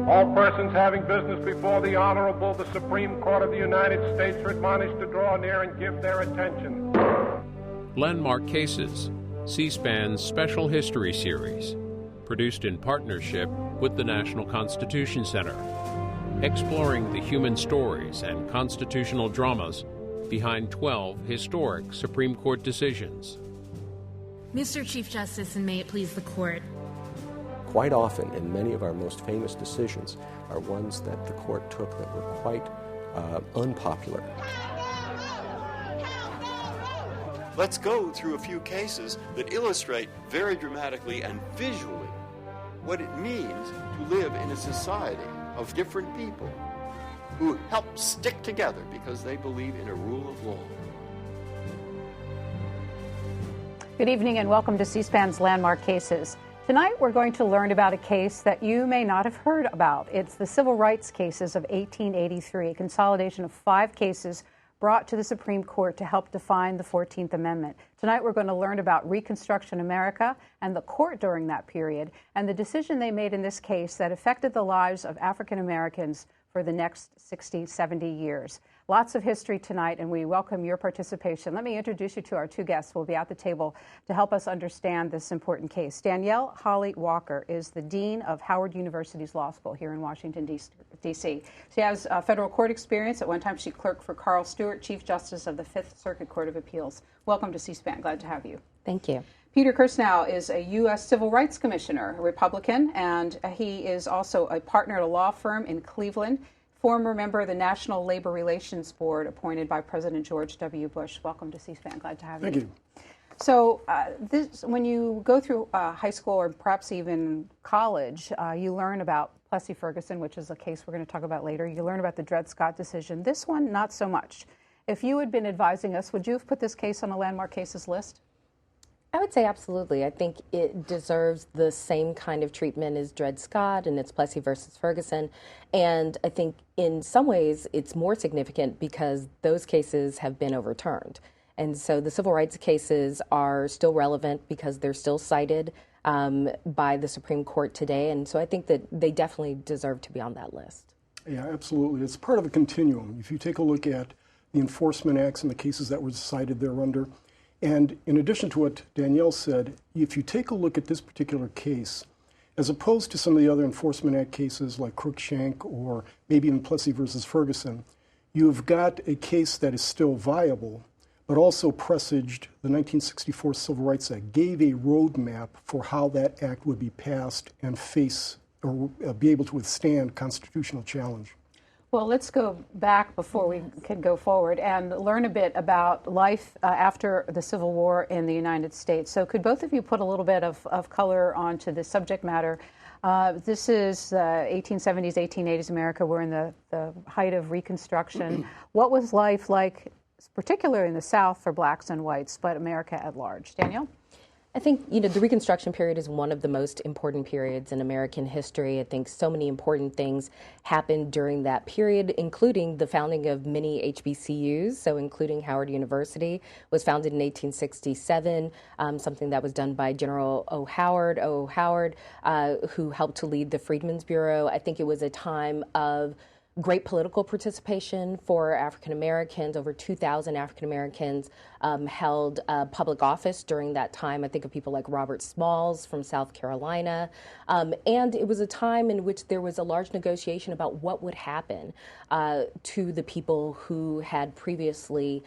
All persons having business before the Honorable, the Supreme Court of the United States are admonished to draw near and give their attention. Landmark Cases, C-SPAN's special history series, produced in partnership with the National Constitution Center, exploring the human stories and constitutional dramas behind 12 historic Supreme Court decisions. Mr. Chief Justice, and may it please the Court. Quite often, and many of our most famous decisions are ones that the court took that were quite unpopular. Let's go through a few cases that illustrate very dramatically and visually what it means to live in a society of different people who help stick together because they believe in a rule of law. Good evening and welcome to C-SPAN's Landmark Cases. Tonight we're going to learn about a case that you may not have heard about. It's the civil rights cases of 1883, a consolidation of 5 cases brought to the Supreme Court to help define the 14th Amendment. Tonight we're going to learn about Reconstruction America and the court during that period and the decision they made in this case that affected the lives of African Americans for the next 60, 70 years. Lots of history tonight, and we welcome your participation. Let me introduce you to our 2 guests who will be at the table to help us understand this important case. Danielle Holly Walker is the Dean of Howard University's Law School here in Washington, D.C. She has federal court experience. At one time, she clerked for Carl Stewart, Chief Justice of the Fifth Circuit Court of Appeals. Welcome to C-SPAN. Glad to have you. Thank you. Peter Kirsnow is a U.S. Civil Rights Commissioner, a Republican, and he is also a partner at a law firm in Cleveland, former member of the National Labor Relations Board appointed by President George W. Bush. Welcome to C-SPAN. Glad to have you. Thank you. So when you go through high school or perhaps even college, you learn about Plessy Ferguson, which is a case we're going to talk about later. You learn about the Dred Scott decision. This one, not so much. If you had been advising us, would you have put this case on a landmark cases list? I would say absolutely. I think it deserves the same kind of treatment as Dred Scott and its Plessy versus Ferguson. And I think in some ways it's more significant because those cases have been overturned. And so the civil rights cases are still relevant because they're still cited by the Supreme Court today. And so I think that they definitely deserve to be on that list. Yeah, absolutely. It's part of a continuum. If you take a look at the enforcement acts and the cases that were decided thereunder, and in addition to what Danielle said, if you take a look at this particular case, as opposed to some of the other Enforcement Act cases like Crookshank or maybe even Plessy versus Ferguson, you've got a case that is still viable, but also presaged the 1964 Civil Rights Act, gave a roadmap for how that act would be passed and face or be able to withstand constitutional challenge. Well, let's go back before we can go forward and learn a bit about life after the Civil War in the United States. So could both of you put a little bit of color onto the subject matter? This is 1870s, 1880s America. We're in the height of Reconstruction. What was life like, particularly in the South for blacks and whites, but America at large? Danielle? I think, the Reconstruction period is one of the most important periods in American history. I think so many important things happened during that period, including the founding of many HBCUs, so including Howard University was founded in 1867, something that was done by General O. Howard, who helped to lead the Freedmen's Bureau. I think it was a time of great political participation for African Americans. Over 2,000 African Americans held public office during that time. I think of people like Robert Smalls from South Carolina. And it was a time in which there was a large negotiation about what would happen to the people who had previously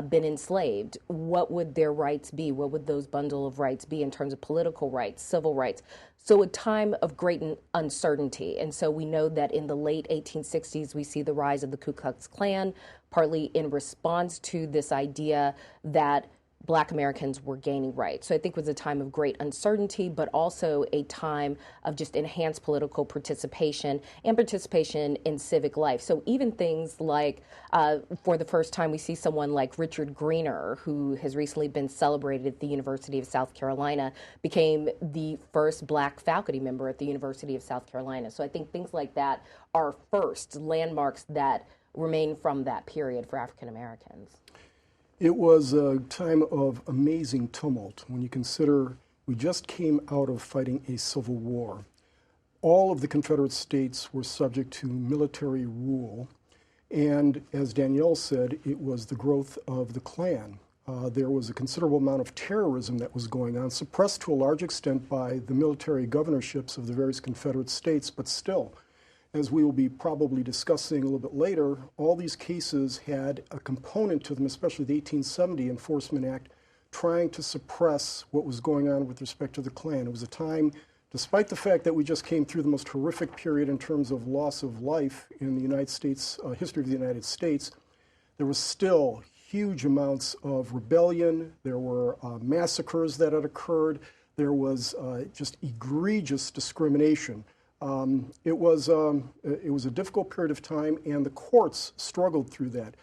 been enslaved. What would their rights be? What would those bundle of rights be in terms of political rights, civil rights? So a time of great uncertainty. And so we know that in the late 1860s, we see the rise of the Ku Klux Klan, partly in response to this idea that Black Americans were gaining rights. So I think it was a time of great uncertainty, but also a time of just enhanced political participation and participation in civic life. So even things like, for the first time, we see someone like Richard Greener, who has recently been celebrated at the University of South Carolina, became the first Black faculty member at the University of South Carolina. So I think things like that are first landmarks that remain from that period for African Americans. It was a time of amazing tumult when you consider we just came out of fighting a civil war. all of the Confederate states were subject to military rule. And as Danielle said, it was the growth of the Klan. There was a considerable amount of terrorism that was going on, suppressed to a large extent by the military governorships of the various Confederate states, but still, as we will be probably discussing a little bit later, all these cases had a component to them, especially the 1870 Enforcement Act, trying to suppress what was going on with respect to the Klan. It was a time, despite the fact that we just came through the most horrific period in terms of loss of life in the United States, history of the United States, there was still huge amounts of rebellion. There were massacres that had occurred. There was just egregious discrimination. It was a difficult period of time, and the courts struggled through that.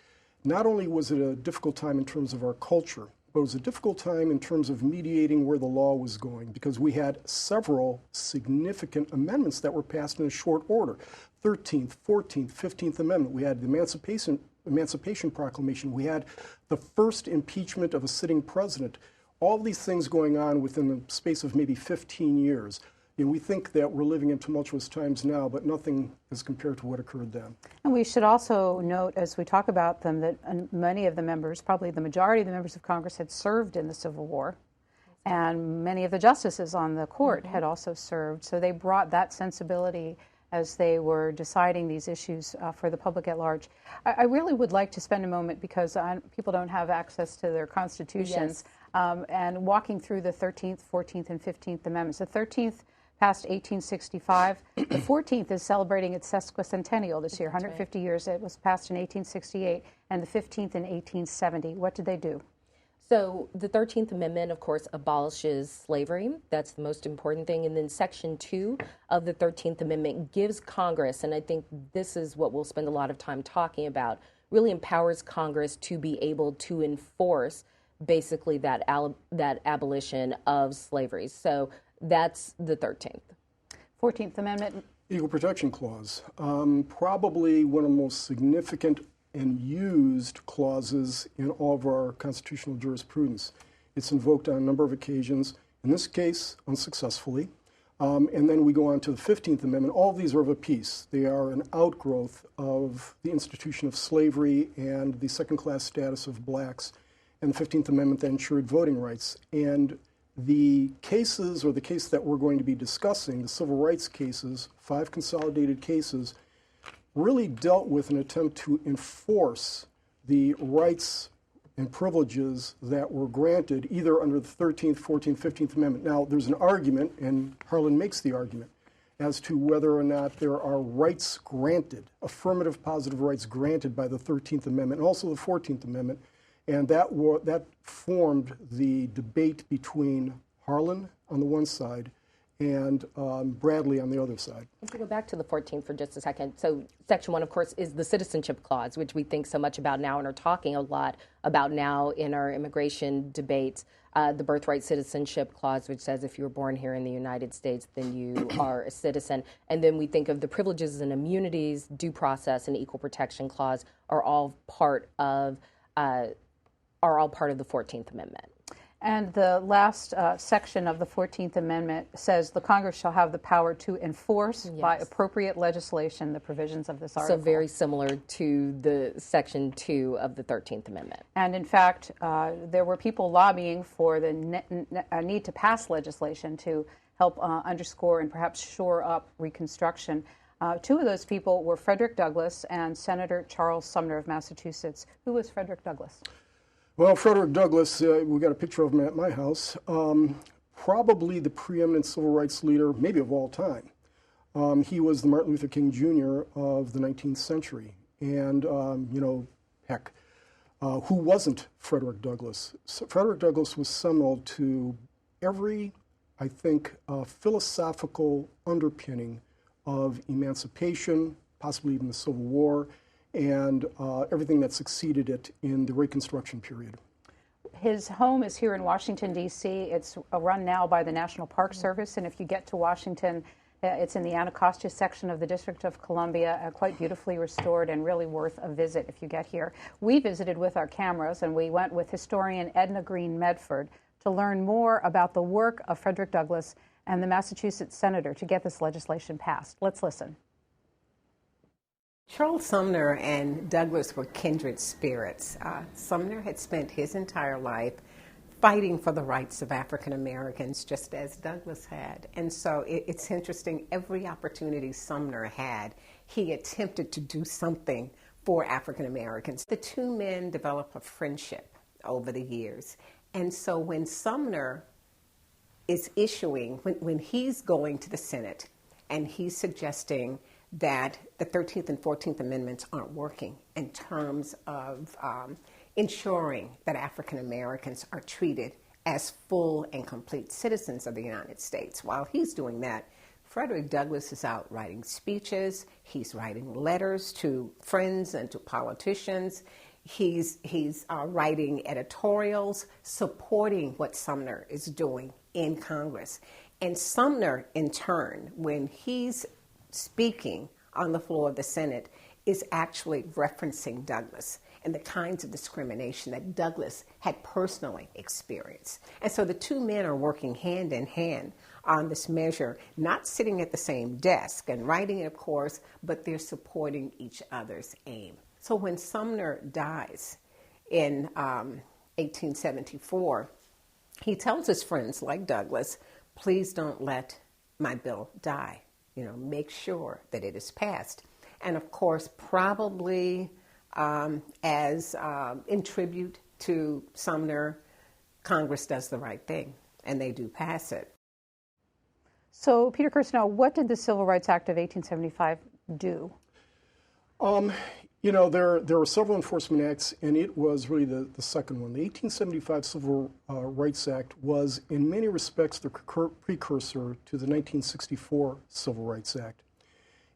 Not only was it a difficult time in terms of our culture, but it was a difficult time in terms of mediating where the law was going, because we had several significant amendments that were passed in a short order. 13th, 14th, 15th Amendment. We had the Emancipation Proclamation. We had the first impeachment of a sitting president. All these things going on within the space of maybe 15 years. And we think that we're living in tumultuous times now, but nothing as compared to what occurred then. And we should also note, as we talk about them, that many of the members, probably the majority of the members of Congress, had served in the Civil War. And many of the justices on the court had also served. So they brought that sensibility as they were deciding these issues for the public at large. I really would like to spend a moment, because people don't have access to their constitutions, and walking through the 13th, 14th, and 15th Amendments. The 13th passed 1865. The 14th is celebrating its sesquicentennial this year, 150 years. It was passed in 1868, and the 15th in 1870. What did they do? So the 13th Amendment, of course, abolishes slavery. That's the most important thing. And then Section 2 of the 13th Amendment gives Congress, and I think this is what we'll spend a lot of time talking about, really empowers Congress to be able to enforce basically that abolition of slavery. So that's the 13th. 14th Amendment. Equal Protection Clause. Probably one of the most significant and used clauses in all of our constitutional jurisprudence. It's invoked on a number of occasions, in this case, unsuccessfully. And then we go on to the 15th Amendment. All of these are of a piece. They are an outgrowth of the institution of slavery and the second-class status of blacks. And the 15th Amendment that ensured voting rights. And the cases, or the case that we're going to be discussing, the civil rights cases, 5 consolidated cases, really dealt with an attempt to enforce the rights and privileges that were granted either under the 13th, 14th, 15th Amendment. Now, there's an argument, and Harlan makes the argument, as to whether or not there are rights granted, affirmative positive rights granted by the 13th Amendment, and also the 14th Amendment. And that formed the debate between Harlan on the one side and Bradley on the other side. If we go back to the 14th for just a second. So Section 1, of course, is the Citizenship Clause, which we think so much about now and are talking a lot about now in our immigration debates. The Birthright Citizenship Clause, which says if you were born here in the United States, then you are a citizen. And then we think of the privileges and immunities, due process, and Equal Protection Clause are all part of the 14th Amendment. And the last section of the 14th Amendment says the Congress shall have the power to enforce by appropriate legislation the provisions of this article. So very similar to the Section 2 of the 13th Amendment. And in fact, there were people lobbying for the need to pass legislation to help underscore and perhaps shore up Reconstruction. 2 of those people were Frederick Douglass and Senator Charles Sumner of Massachusetts. Who was Frederick Douglass? Well, Frederick Douglass, we got a picture of him at my house, probably the preeminent civil rights leader, maybe of all time. He was the Martin Luther King Jr. of the 19th century. And, who wasn't Frederick Douglass? So Frederick Douglass was seminal to every, I think, philosophical underpinning of emancipation, possibly even the Civil War, and everything that succeeded it in the Reconstruction period. His home is here in Washington, D.C. It's run now by the National Park Service, and if you get to Washington, it's in the Anacostia section of the District of Columbia, quite beautifully restored and really worth a visit if you get here. We visited with our cameras, and we went with historian Edna Green Medford to learn more about the work of Frederick Douglass and the Massachusetts senator to get this legislation passed. Let's listen. Charles Sumner and Douglas were kindred spirits. Sumner had spent his entire life fighting for the rights of African Americans, just as Douglas had. And so it's interesting, every opportunity Sumner had, he attempted to do something for African Americans. The two men developed a friendship over the years. And so when Sumner is issuing, when he's going to the Senate and he's suggesting that the 13th and 14th Amendments aren't working in terms of ensuring that African Americans are treated as full and complete citizens of the United States. While he's doing that, Frederick Douglass is out writing speeches, he's writing letters to friends and to politicians, he's writing editorials supporting what Sumner is doing in Congress. And Sumner, in turn, when he's speaking on the floor of the Senate, is actually referencing Douglass and the kinds of discrimination that Douglass had personally experienced. And so the two men are working hand in hand on this measure, not sitting at the same desk and writing it, of course, but they're supporting each other's aim. So when Sumner dies in 1874, he tells his friends like Douglass, please don't let my bill die. You know, make sure that it is passed. And of course, probably as in tribute to Sumner, Congress does the right thing, and they do pass it. So, Peter Kirsanow, what did the Civil Rights Act of 1875 do? You know, there were several enforcement acts, and it was really the second one. The 1875 Civil Rights Act was, in many respects, the precursor to the 1964 Civil Rights Act.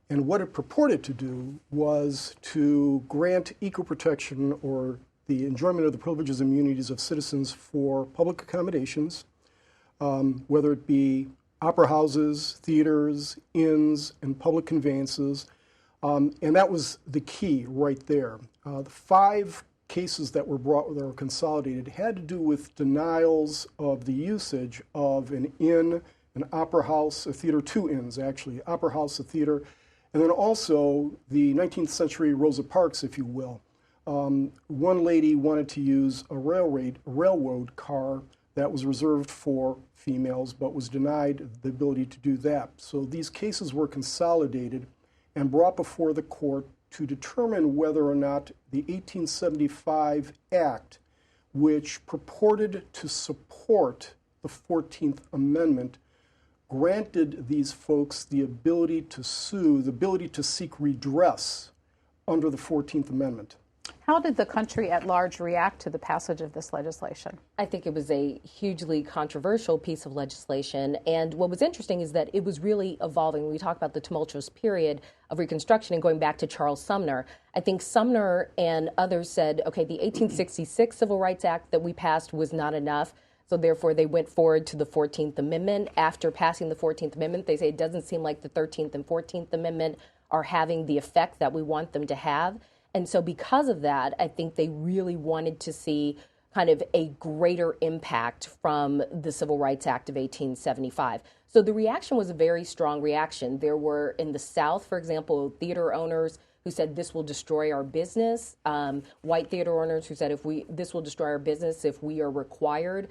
And what it purported to do was to grant equal protection or the enjoyment of the privileges and immunities of citizens for public accommodations, whether it be opera houses, theaters, inns, and public conveyances. And that was the key right there. The 5 cases that were brought, that were consolidated, had to do with denials of the usage of an inn, an opera house, a theater, 2 inns actually, opera house, a theater, and then also the 19th century Rosa Parks, if you will. One lady wanted to use a railroad car that was reserved for females, but was denied the ability to do that. So these cases were consolidated and brought before the court to determine whether or not the 1875 Act, which purported to support the 14th Amendment, granted these folks the ability to sue, the ability to seek redress under the 14th Amendment. How did the country at large react to the passage of this legislation? I think it was a hugely controversial piece of legislation. And what was interesting is that it was really evolving. We talk about the tumultuous period of Reconstruction and going back to Charles Sumner. I think Sumner and others said, okay, the 1866 Civil Rights Act that we passed was not enough. So therefore, they went forward to the 14th Amendment. After passing the 14th Amendment, they say it doesn't seem like the 13th and 14th Amendment are having the effect that we want them to have. And so because of that, I think they really wanted to see kind of a greater impact from the Civil Rights Act of 1875. So the reaction was a very strong reaction. There were, in the South, for example, theater owners who said this will destroy our business, white theater owners who said this will destroy our business if we are required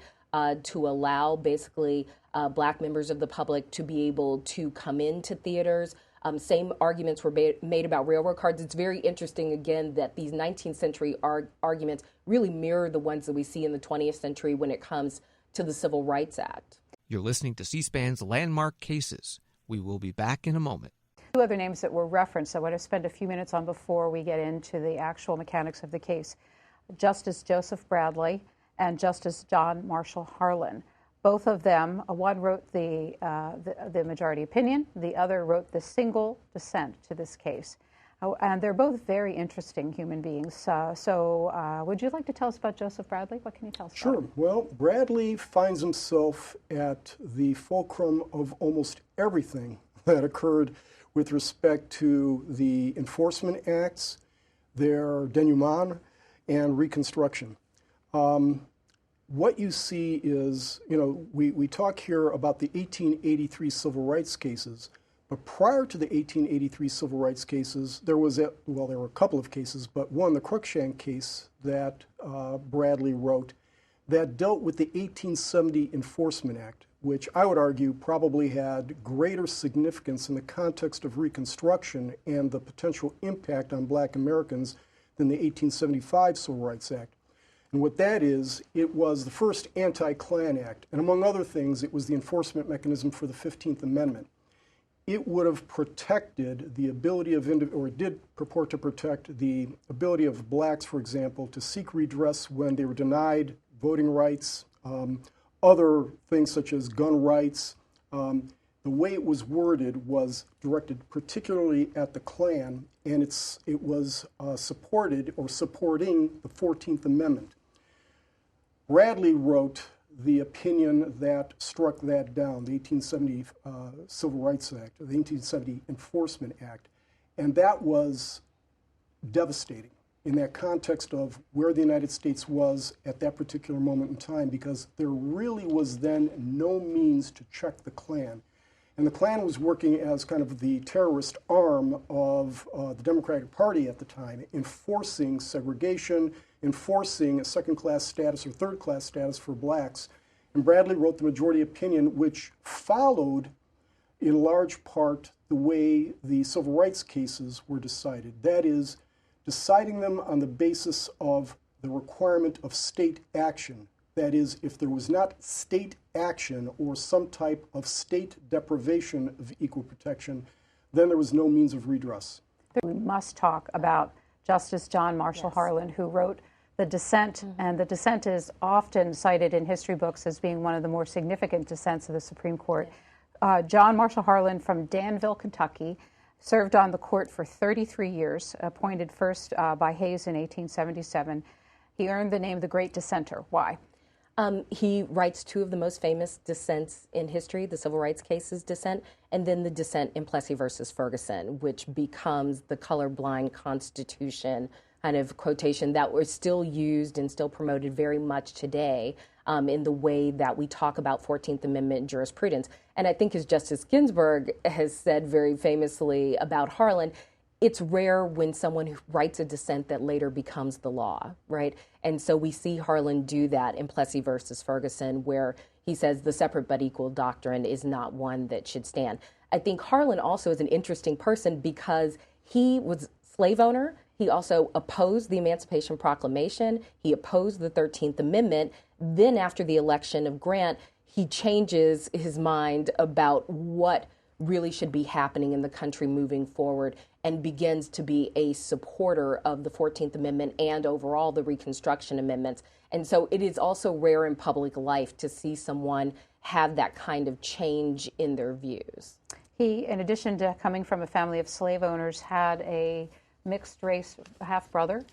to allow basically black members of the public to be able to come into theaters. Same arguments were made about railroad cars. It's very interesting, again, that these 19th century arguments really mirror the ones that we see in the 20th century when it comes to the Civil Rights Act. You're listening to C-SPAN's Landmark Cases. We will be back in a moment. 2 other names that were referenced I want to spend a few minutes on before we get into the actual mechanics of the case. Justice Joseph Bradley and Justice John Marshall Harlan. Both of them, one wrote the majority opinion, the other wrote the single dissent to this case. And they're both very interesting human beings. Would you like to tell us about Joseph Bradley? What can you tell us Sure. about him? Well, Bradley finds himself at the fulcrum of almost everything that occurred with respect to the enforcement acts, their denouement, and Reconstruction. what you see is, we talk here about the 1883 civil rights cases, but prior to the 1883 civil rights cases, there were a couple of cases, but one, the Cruikshank case that Bradley wrote, that dealt with the 1870 Enforcement Act, which I would argue probably had greater significance in the context of Reconstruction and the potential impact on black Americans than the 1875 Civil Rights Act. And what that is, it was the first anti-Klan act, and among other things, it was the enforcement mechanism for the 15th Amendment. It would have protected the ability of, or it did purport to protect the ability of blacks, for example, to seek redress when they were denied voting rights, other things such as gun rights. The way it was worded was directed particularly at the Klan, and it was supported or supporting the 14th Amendment. Bradley wrote the opinion that struck that down, the 1870 Civil Rights Act, or the 1870 Enforcement Act, and that was devastating in that context of where the United States was at that particular moment in time, because there really was then no means to check the Klan. And the Klan was working as kind of the terrorist arm of the Democratic Party at the time, enforcing segregation, enforcing a second-class status or third-class status for blacks. And Bradley wrote the majority opinion, which followed in large part the way the civil rights cases were decided. That is, deciding them on the basis of the requirement of state action. That is, if there was not state action or some type of state deprivation of equal protection, then there was no means of redress. We must talk about Justice John Marshall Harlan, who wrote The Dissent, and The Dissent is often cited in history books as being one of the more significant dissents of the Supreme Court. John Marshall Harlan from Danville, Kentucky, served on the court for 33 years, appointed first by Hayes in 1877. He earned the name the Great Dissenter. Why? He writes two of the most famous dissents in history, the civil rights cases dissent, and then the dissent in Plessy versus Ferguson, which becomes the colorblind Constitution kind of quotation that was still used and still promoted very much today in the way that we talk about 14th Amendment jurisprudence. And I think, as Justice Ginsburg has said very famously about Harlan, it's rare when someone who writes a dissent that later becomes the law, right? And so we see Harlan do that in Plessy versus Ferguson, where he says the separate but equal doctrine is not one that should stand. I think Harlan also is an interesting person because he was a slave owner. He also opposed the Emancipation Proclamation. He opposed the 13th Amendment. Then after the election of Grant, he changes his mind about what really should be happening in the country moving forward and begins to be a supporter of the 14th Amendment and overall the Reconstruction Amendments. And so it is also rare in public life to see someone have that kind of change in their views. He, in addition to coming from a family of slave owners, had a mixed race half-brother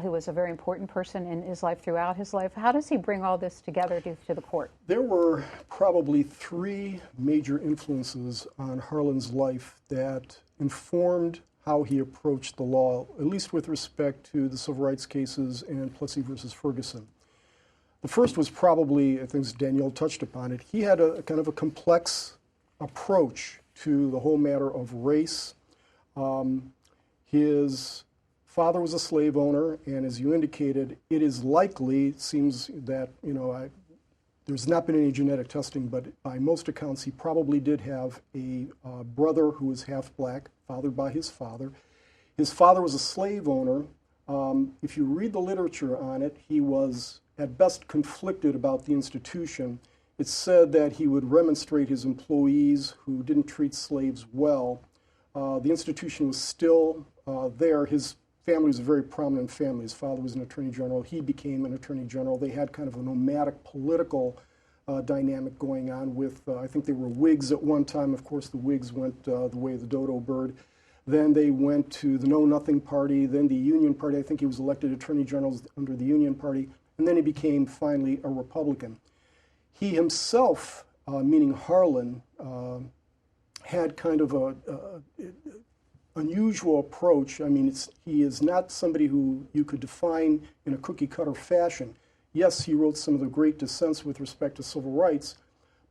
who was a very important person in his life throughout his life. How does he bring all this together to the court? There were probably three major influences on Harlan's life that informed how he approached the law, at least with respect to the civil rights cases and Plessy versus Ferguson. The first was probably, I think Danielle touched upon it, he had a kind of a complex approach to the whole matter of race. His father was a slave owner, and as you indicated, it is likely, it seems that, there's not been any genetic testing, but by most accounts, he probably did have a brother who was half black, fathered by his father. His father was a slave owner. If you read the literature on it, he was at best conflicted about the institution. It's said that he would remonstrate his employees who didn't treat slaves well. The institution was still there. His family was a very prominent family. His father was an attorney general. He became an attorney general. They had kind of a nomadic political dynamic going on with, I think they were Whigs at one time. Of course, the Whigs went the way of the dodo bird. Then they went to the Know Nothing Party, then the Union Party. I think he was elected attorney general under the Union Party. And then he became finally a Republican. He himself, meaning Harlan, had kind of a unusual approach. I mean, he is not somebody who you could define in a cookie-cutter fashion. yes, he wrote some of the great dissents with respect to civil rights,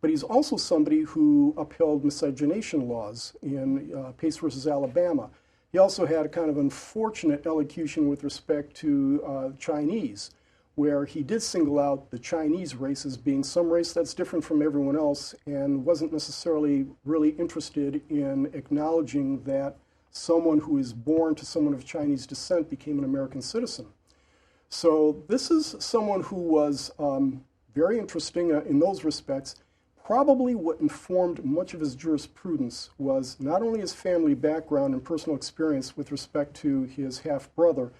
but he's also somebody who upheld miscegenation laws in Pace versus Alabama. He also had a kind of unfortunate elocution with respect to Chinese, where he did single out the Chinese race as being some race that's different from everyone else and wasn't necessarily really interested in acknowledging that someone who is born to someone of Chinese descent became an American citizen. So this is someone who was very interesting in those respects. Probably what informed much of his jurisprudence was not only his family background and personal experience with respect to his half-brother,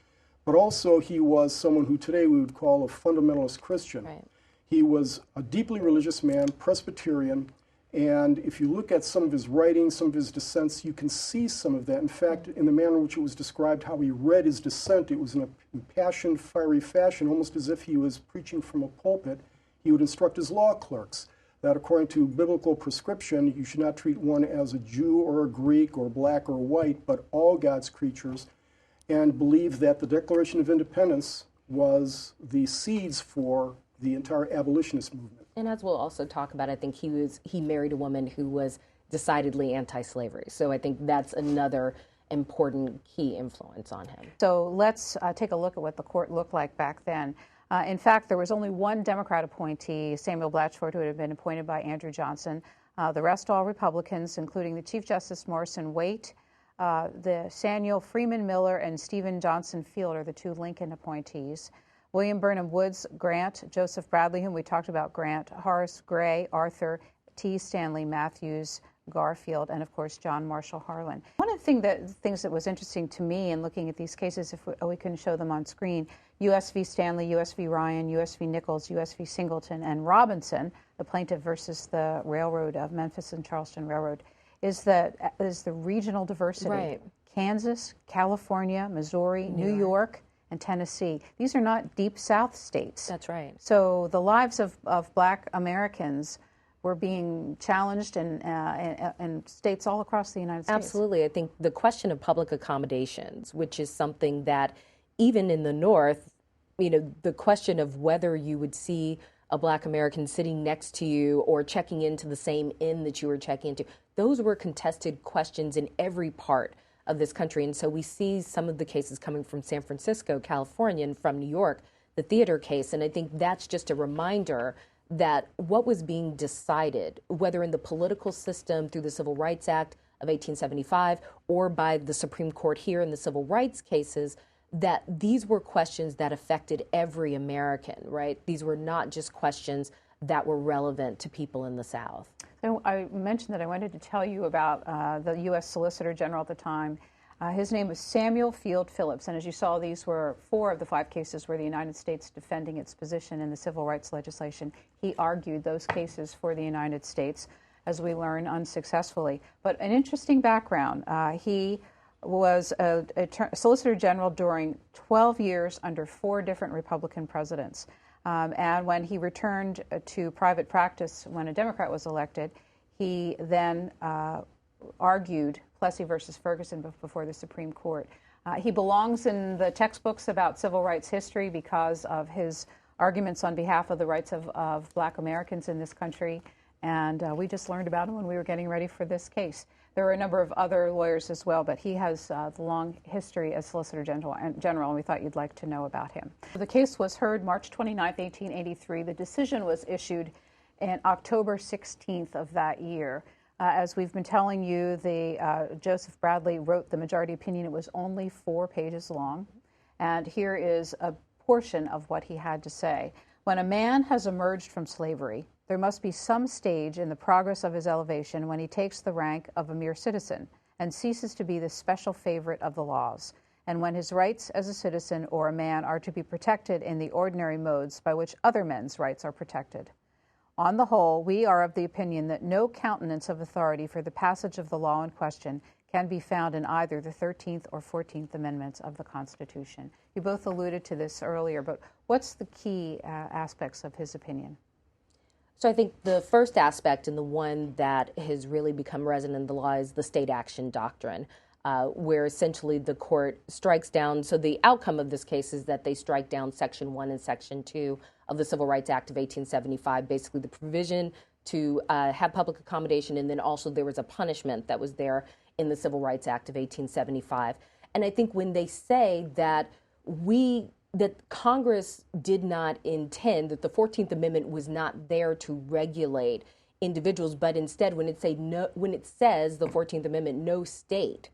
but also he was someone who today we would call a fundamentalist Christian. Right. He was a deeply religious man, Presbyterian, and if you look at some of his writings, some of his dissents, you can see some of that. In fact, in the manner in which it was described, how he read his dissent, it was in a impassioned, fiery fashion, almost as if he was preaching from a pulpit. He would instruct his law clerks that according to biblical prescription, you should not treat one as a Jew or a Greek or black or white, but all God's creatures, and believe that the Declaration of Independence was the seeds for the entire abolitionist movement. And as we'll also talk about, I think he married a woman who was decidedly anti-slavery. So I think that's another important key influence on him. So let's take a look at what the court looked like back then. In fact, there was only one Democrat appointee, Samuel Blatchford, who had been appointed by Andrew Johnson. The rest all Republicans, including the Chief Justice Morrison Waite, the Samuel Freeman Miller, and Stephen Johnson Field are the two Lincoln appointees. William Burnham Woods, Grant, Joseph Bradley, whom we talked about, Grant, Horace Gray, Arthur T. Stanley Matthews, Garfield, and of course John Marshall Harlan. One of the things that was interesting to me in looking at these cases, if we can show them on screen, U.S. v. Stanley, U.S. v. Ryan, U.S. v. Nichols, U.S. v. Singleton, and Robinson, the plaintiff versus the railroad of Memphis and Charleston Railroad, is the regional diversity. Right. Kansas, California, Missouri, New York, and Tennessee. These are not deep South states. That's right. So the lives of black Americans were being challenged in states all across the United States. Absolutely. I think the question of public accommodations, which is something that even in the North, the question of whether you would see a black American sitting next to you or checking into the same inn that you were checking into, those were contested questions in every part of this country. And so we see some of the cases coming from San Francisco, California, and from New York, the theater case. And I think that's just a reminder that what was being decided, whether in the political system through the Civil Rights Act of 1875 or by the Supreme Court here in the civil rights cases, that these were questions that affected every American, right? These were not just questions that were relevant to people in the South. So I mentioned that I wanted to tell you about the U.S. Solicitor General at the time. His name was Samuel Field Phillips, and as you saw, these were 4 of the 5 cases where the United States defending its position in the civil rights legislation. He argued those cases for the United States, as we learn, unsuccessfully. But an interesting background. He was a Solicitor General during 12 years under 4 different Republican presidents. And when he returned to private practice when a Democrat was elected, he then argued Plessy versus Ferguson before the Supreme Court. He belongs in the textbooks about civil rights history because of his arguments on behalf of the rights of black Americans in this country. And we just learned about him when we were getting ready for this case. There are a number of other lawyers as well, but he has the long history as Solicitor General, and we thought you'd like to know about him. The case was heard March 29, 1883. The decision was issued on October 16th of that year. As we've been telling you, Joseph Bradley wrote the majority opinion. It was only 4 pages long. And here is a portion of what he had to say. When a man has emerged from slavery, there must be some stage in the progress of his elevation when he takes the rank of a mere citizen and ceases to be the special favorite of the laws, and when his rights as a citizen or a man are to be protected in the ordinary modes by which other men's rights are protected. On the whole, we are of the opinion that no countenance of authority for the passage of the law in question can be found in either the 13th or 14th Amendments of the Constitution. You both alluded to this earlier, but what's the key aspects of his opinion? So I think the first aspect, and the one that has really become resonant in the law, is the state action doctrine. where essentially the court strikes down. So the outcome of this case is that they strike down Section 1 and Section 2 of the Civil Rights Act of 1875, basically the provision to have public accommodation, and then also there was a punishment that was there in the Civil Rights Act of 1875. And I think when they say that that Congress did not intend, that the 14th Amendment was not there to regulate individuals, but instead when it says the 14th Amendment, no state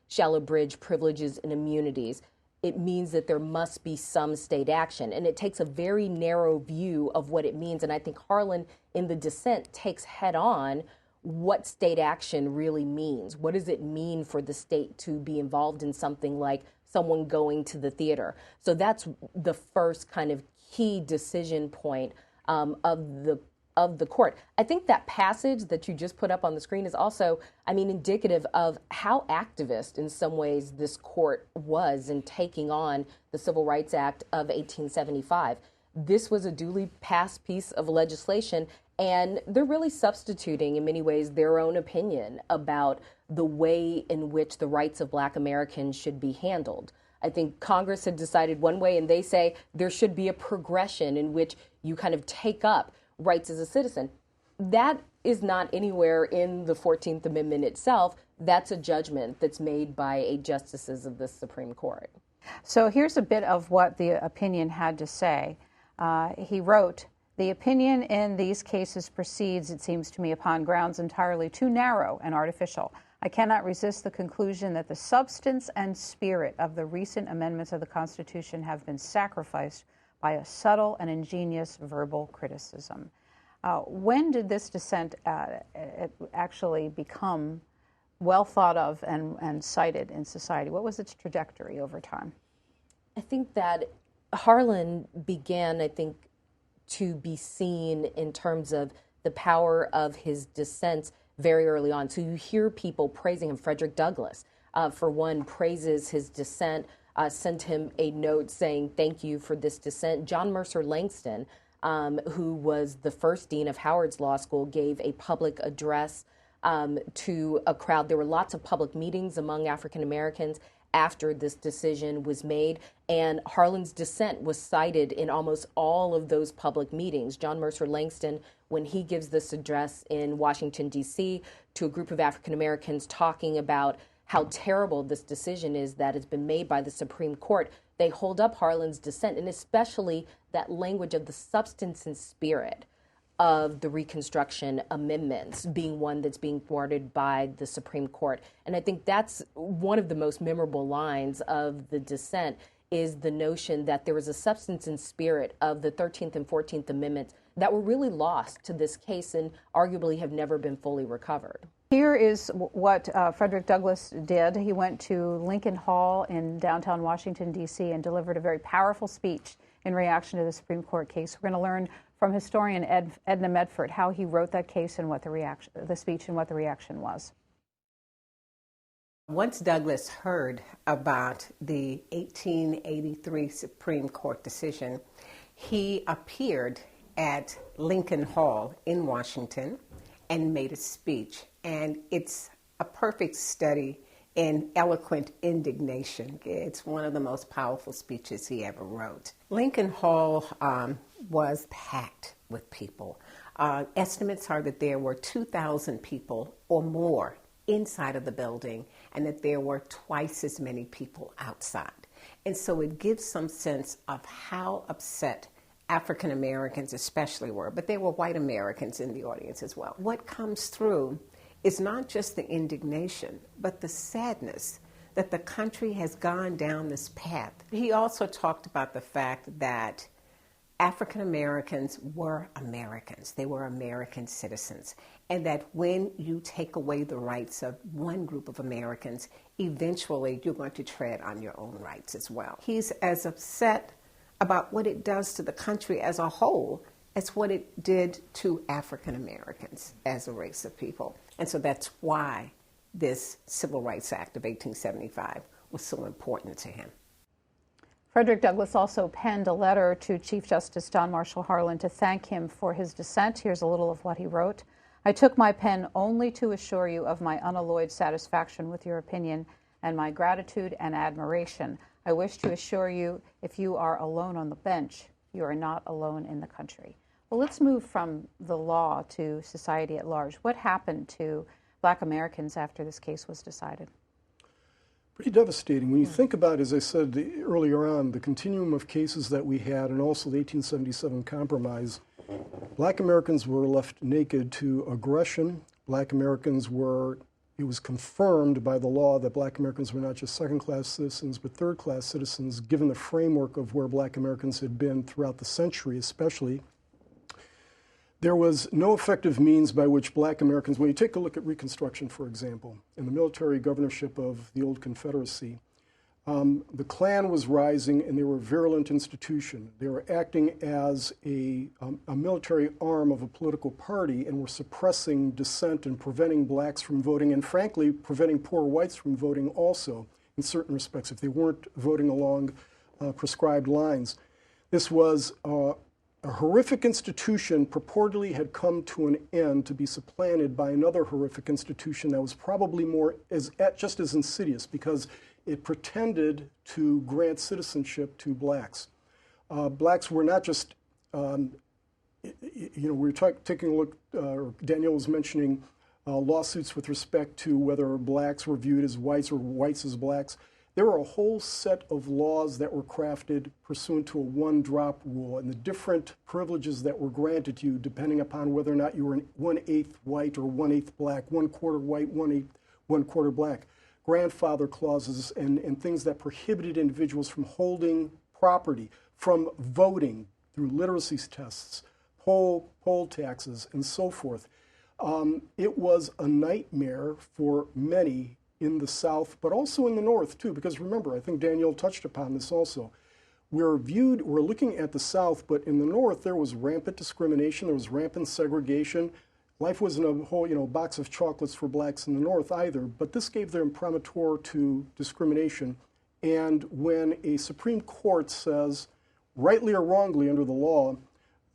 shall abridge privileges and immunities, it means that there must be some state action. And it takes a very narrow view of what it means. And I think Harlan, in the dissent, takes head on what state action really means. What does it mean for the state to be involved in something like someone going to the theater? So that's the first kind of key decision point of the court. I think that passage that you just put up on the screen is also, indicative of how activist in some ways this court was in taking on the Civil Rights Act of 1875. This was a duly passed piece of legislation, and they're really substituting in many ways their own opinion about the way in which the rights of Black Americans should be handled. I think Congress had decided one way, and they say there should be a progression in which you kind of take up rights as a citizen. That is not anywhere in the 14th Amendment itself. That's a judgment that's made by justices of the Supreme Court. So here's a bit of what the opinion had to say. He wrote, "The opinion in these cases proceeds, it seems to me, upon grounds entirely too narrow and artificial. I cannot resist the conclusion that the substance and spirit of the recent amendments of the Constitution have been sacrificed by a subtle and ingenious verbal criticism." When did this dissent actually become well thought of and cited in society? What was its trajectory over time? I think that Harlan began, to be seen in terms of the power of his dissents very early on. So you hear people praising him. Frederick Douglass, for one, praises his dissent, sent him a note saying, "Thank you for this dissent." John Mercer Langston, who was the first dean of Howard's Law School, gave a public address to a crowd. There were lots of public meetings among African Americans after this decision was made, and Harlan's dissent was cited in almost all of those public meetings. John Mercer Langston, when he gives this address in Washington, D.C., to a group of African Americans talking about how terrible this decision is that has been made by the Supreme Court, they hold up Harlan's dissent, and especially that language of the substance and spirit of the Reconstruction Amendments being one that's being thwarted by the Supreme Court. And I think that's one of the most memorable lines of the dissent, is the notion that there was a substance and spirit of the 13th and 14th Amendments that were really lost to this case and arguably have never been fully recovered. Here is what Frederick Douglass did. He went to Lincoln Hall in downtown Washington, D.C., and delivered a very powerful speech in reaction to the Supreme Court case. We're going to learn from historian Edna Medford how he wrote that case and what the speech and what the reaction was. Once Douglass heard about the 1883 Supreme Court decision, he appeared at Lincoln Hall in Washington and made a speech. And it's a perfect study in eloquent indignation. It's one of the most powerful speeches he ever wrote. Lincoln Hall was packed with people. Estimates are that there were 2,000 people or more inside of the building, and that there were twice as many people outside. And so it gives some sense of how upset African Americans especially were, but there were white Americans in the audience as well. What comes through is not just the indignation, but the sadness that the country has gone down this path. He also talked about the fact that African Americans were Americans. They were American citizens. And that when you take away the rights of one group of Americans, eventually you're going to tread on your own rights as well. He's as upset about what it does to the country as a whole as what it did to African Americans as a race of people. And so that's why this Civil Rights Act of 1875 was so important to him. Frederick Douglass also penned a letter to Chief Justice John Marshall Harlan to thank him for his dissent. Here's a little of what he wrote. "I took my pen only to assure you of my unalloyed satisfaction with your opinion and my gratitude and admiration. I wish to assure you, if you are alone on the bench, you are not alone in the country. Well, let's move from the law to society at large. What happened to Black Americans after this case was decided? Pretty devastating. When you think about, as I said earlier on, the continuum of cases that we had and also the 1877 Compromise, Black Americans were left naked to aggression. Black Americans were, it was confirmed by the law that Black Americans were not just second-class citizens, but third-class citizens, given the framework of where Black Americans had been throughout the century, especially. There was no effective means by which Black Americans, when you take a look at Reconstruction, for example, in the military governorship of the old Confederacy, the Klan was rising and they were a virulent institution. They were acting as a military arm of a political party and were suppressing dissent and preventing blacks from voting and, frankly, preventing poor whites from voting also in certain respects if they weren't voting along prescribed lines. This was a horrific institution purportedly had come to an end to be supplanted by another horrific institution that was probably just as insidious because it pretended to grant citizenship to blacks. Blacks were not just, we were taking a look, Danielle was mentioning lawsuits with respect to whether blacks were viewed as whites or whites as blacks. There were a whole set of laws that were crafted pursuant to a one-drop rule and the different privileges that were granted to you depending upon whether or not you were 1/8 white or 1/8 black, 1/4 white, 1/4 black. Grandfather clauses and things that prohibited individuals from holding property, from voting through literacy tests, poll taxes, and so forth. It was a nightmare for many in the South, but also in the North, too, because remember, I think Danielle touched upon this also. We're looking at the South, but in the North, there was rampant discrimination, there was rampant segregation. Life wasn't a whole, box of chocolates for blacks in the North either, but this gave them imprimatur to discrimination. And when a Supreme Court says, rightly or wrongly under the law,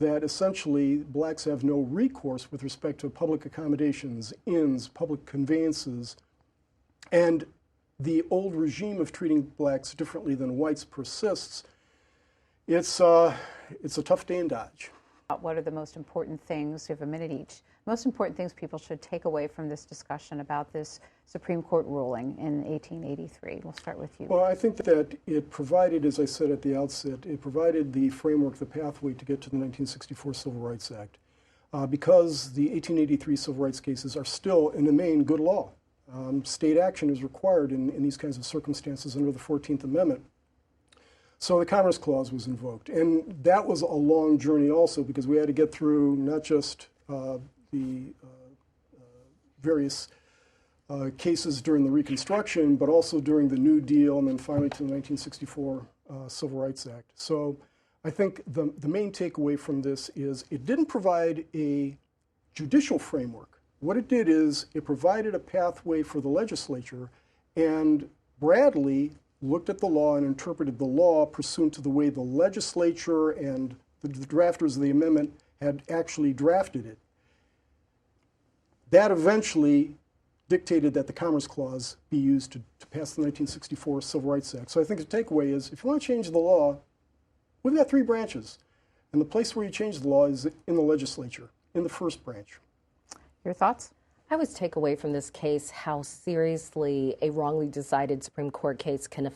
that essentially blacks have no recourse with respect to public accommodations, inns, public conveyances, and the old regime of treating blacks differently than whites persists, it's a tough day in Dodge. What are the most important things, we have a minute each, most important things people should take away from this discussion about this Supreme Court ruling in 1883? We'll start with you. Well, I think that it provided, as I said at the outset, it provided the framework, the pathway to get to the 1964 Civil Rights Act. Because the 1883 civil rights cases are still, in the main, good law. State action is required in these kinds of circumstances under the 14th Amendment. So the Commerce Clause was invoked. And that was a long journey also because we had to get through not just the various cases during the Reconstruction, but also during the New Deal and then finally to the 1964 Civil Rights Act. So I think the main takeaway from this is it didn't provide a judicial framework. What it did is it provided a pathway for the legislature, and Bradley looked at the law and interpreted the law pursuant to the way the legislature and the drafters of the amendment had actually drafted it. That eventually dictated that the Commerce Clause be used to pass the 1964 Civil Rights Act. So I think the takeaway is if you want to change the law, we've got three branches. And the place where you change the law is in the legislature, in the first branch. Your thoughts? I always take away from this case how seriously a wrongly decided Supreme Court case can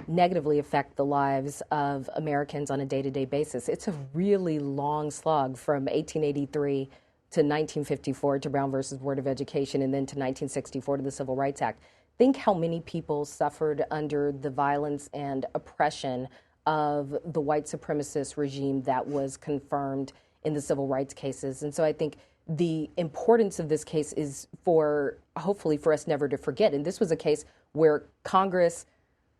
negatively affect the lives of Americans on a day-to-day basis. It's a really long slog from 1883 to 1954 to Brown versus Board of Education and then to 1964 to the Civil Rights Act. Think how many people suffered under the violence and oppression of the white supremacist regime that was confirmed in the civil rights cases. And so I think the importance of this case is hopefully for us never to forget. And this was a case where Congress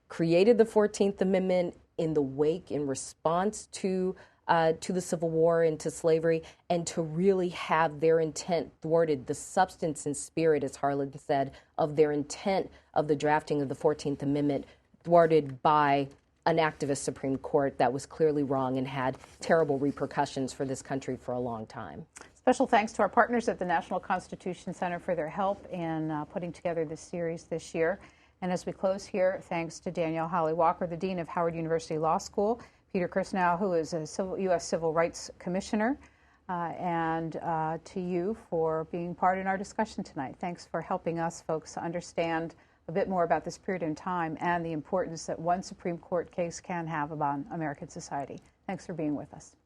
created the 14th Amendment in response to the Civil War and to slavery, and to really have their intent thwarted, the substance and spirit, as Harlan said, of their intent of the drafting of the 14th Amendment thwarted by an activist Supreme Court that was clearly wrong and had terrible repercussions for this country for a long time. Special thanks to our partners at the National Constitution Center for their help in putting together this series this year. And as we close here, thanks to Danielle Holly-Walker, the Dean of Howard University Law School, Peter Kirsnow, who is a U.S. Civil Rights Commissioner, and to you for being part in our discussion tonight. Thanks for helping us folks understand a bit more about this period in time and the importance that one Supreme Court case can have upon American society. Thanks for being with us.